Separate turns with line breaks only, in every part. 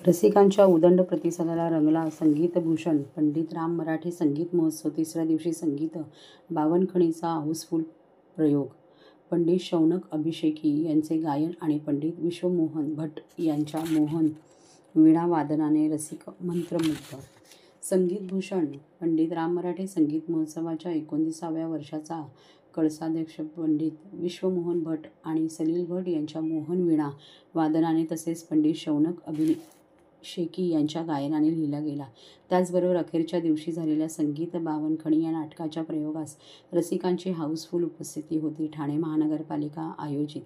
रसिकांच्या उदंड प्रतिसादाला रंगला संगीतभूषण. पंडित राम मराठे संगीत महोत्सव. तिसऱ्या दिवशी संगीत बावनखिणीचा हाऊसफुल प्रयोग. पंडित शौनक अभिषेकी यांचे गायन आणि पंडित विश्वमोहन भट यांच्या मोहन वीणा वादनाने रसिक मंत्रमुग्ध. संगीतभूषण. पंडित राम मराठे संगीत महोत्सवाच्या 19व्या वर्षाचा कळसाध्यक्ष पंडित विश्वमोहन भट आणि सलील भट यांच्या मोहन वीणा वादनाने तसेच पंडित शौनक अभिषेकी यांच्या गायनाने लिहिला गेला. त्याचबरोबर अखेरच्या दिवशी झालेल्या संगीत बावनखिणी या नाटकाच्या प्रयोगास रसिकांची हाऊसफुल उपस्थिती होती. ठाणे महानगरपालिका आयोजित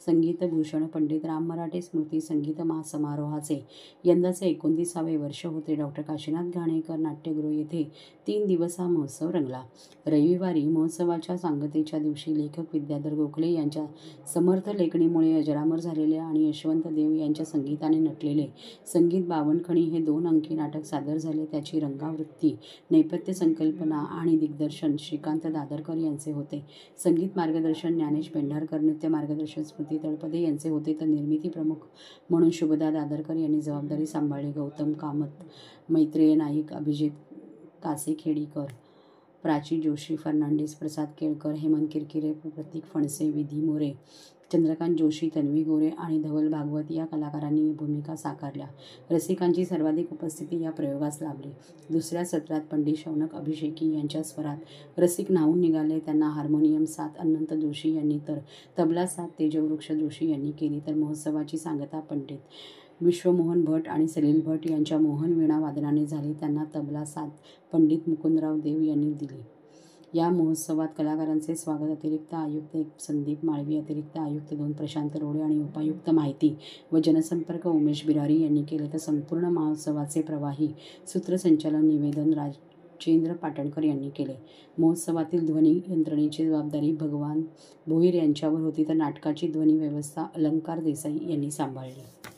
संगीतभूषण पंडित राम मराठे स्मृती संगीत महासमारोहाचे यंदाचे 29वे वर्ष होते. डॉ. काशीनाथ घाणेकर नाट्यगृह येथे 3 दिवस हा महोत्सव रंगला. रविवारी महोत्सवाच्या सांगतेच्या दिवशी लेखक विद्याधर गोखले यांच्या समर्थ लेखणीमुळे अजरामर झालेले आणि यशवंत देव यांच्या संगीताने नटलेले संगीत बावनखिणी हे 2 अंकी नाटक सादर झाले. त्याची रंगावृत्ती, नेपथ्य संकल्पना आणि दिग्दर्शन श्रीकांत दादरकर यांचे होते. संगीत मार्गदर्शन ज्ञानेश पेंढारकर, नृत्य मार्गदर्शन स्मृती तळपदे यांचे होते तर निर्मिती प्रमुख म्हणून शुभदा दादरकर यांनी जबाबदारी सांभाळली. गौतम कामत, मैत्रेय नाईक, अभिजित कासेखेडीकर, प्राची जोशी फर्नांडिस, प्रसाद केळकर, हेमंत किरकिरे, प्रतीक फणसे, विधी मोरे, चंद्रकांत जोशी, तन्वी गोरे आणि धवल भागवत या कलाकारांनी भूमिका साकारल्या. रसिकांची सर्वाधिक उपस्थिती या प्रयोगास लाभली. दुसऱ्या सत्रात पंडित शौनक अभिषेकी यांच्या स्वरात रसिक न्हाऊन निघाले. त्यांना हार्मोनियम साथ अनंत जोशी यांनी तर तबला साथ तेजवृक्ष जोशी यांनी केली. तर महोत्सवाची सांगता पंडित विश्वमोहन भट आणि सलील भट यांच्या मोहन वीणा वादनाने झाली. त्यांना तबला साथ पंडित मुकुंदराव देव यांनी दिली. या महोत्सवात कलाकारांचे स्वागत अतिरिक्त आयुक्त 1 संदीप माळवी, अतिरिक्त आयुक्त 2 प्रशांत रोडे आणि उपायुक्त माहिती व जनसंपर्क उमेश बिरारी यांनी केले. तर संपूर्ण महोत्सवाचे प्रवाही सूत्रसंचालन निवेदन राजेंद्र पाटणकर यांनी केले. महोत्सवातील ध्वनी यंत्रणेची जबाबदारी भगवान भोईर यांच्यावर होती तर नाटकाची ध्वनी व्यवस्था अलंकार देसाई यांनी सांभाळली.